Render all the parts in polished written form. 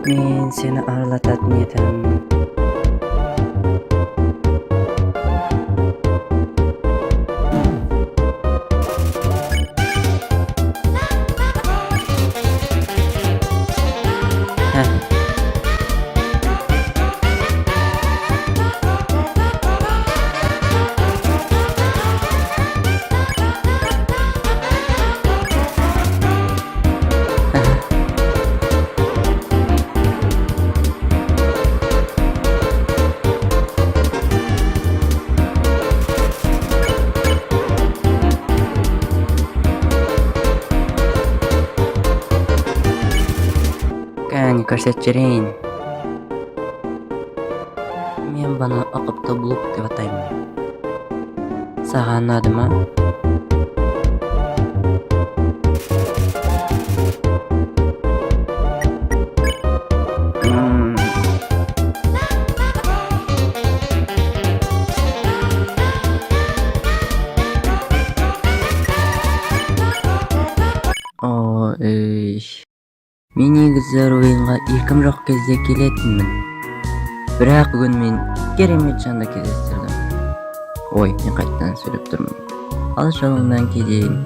Men seni arlatатын edem. Кәне көрсөтчүрейин. Мен баны акыпты блок деп атаймын. Сага ұнадымы? Мен негізі ойынға еркім жоқ кезде келетінмін. Бірақ бүгін мен керемет жанды кездестірдім. Ой, мен қайттан сөйлеп тұрмын. Ал жолыңнан келейін.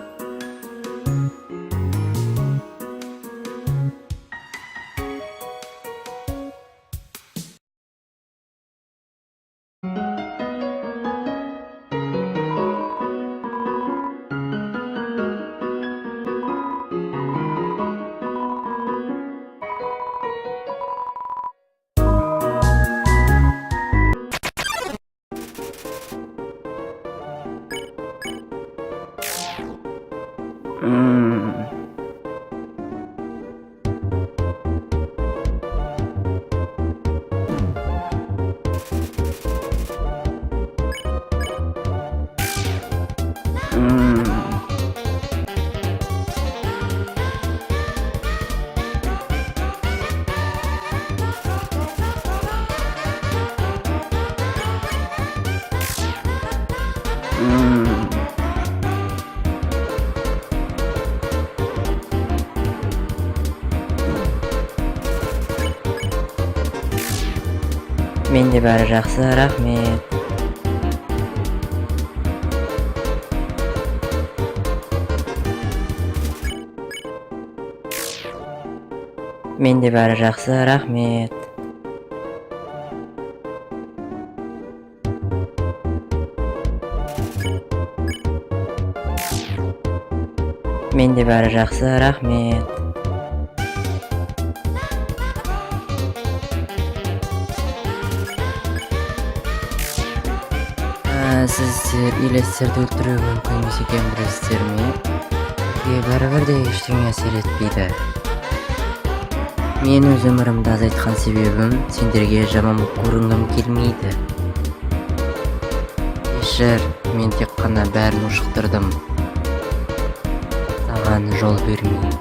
Менде бәрі жақсы, рахмет. Менде бәрі жақсы, рахмет. Менде бәрі жақсы, рахмет. Сіздер елестерді өлтіруі мүмкін емес екенін білесіздер ме? Бәрібір де ештеңе әсер етпейді. Мен өз өмірімді азайтқан себебім сендерге жаман көрінгім келмейді. Кешір, мен тек қана бәрін ушықтырдым. Саған жол бермеймін.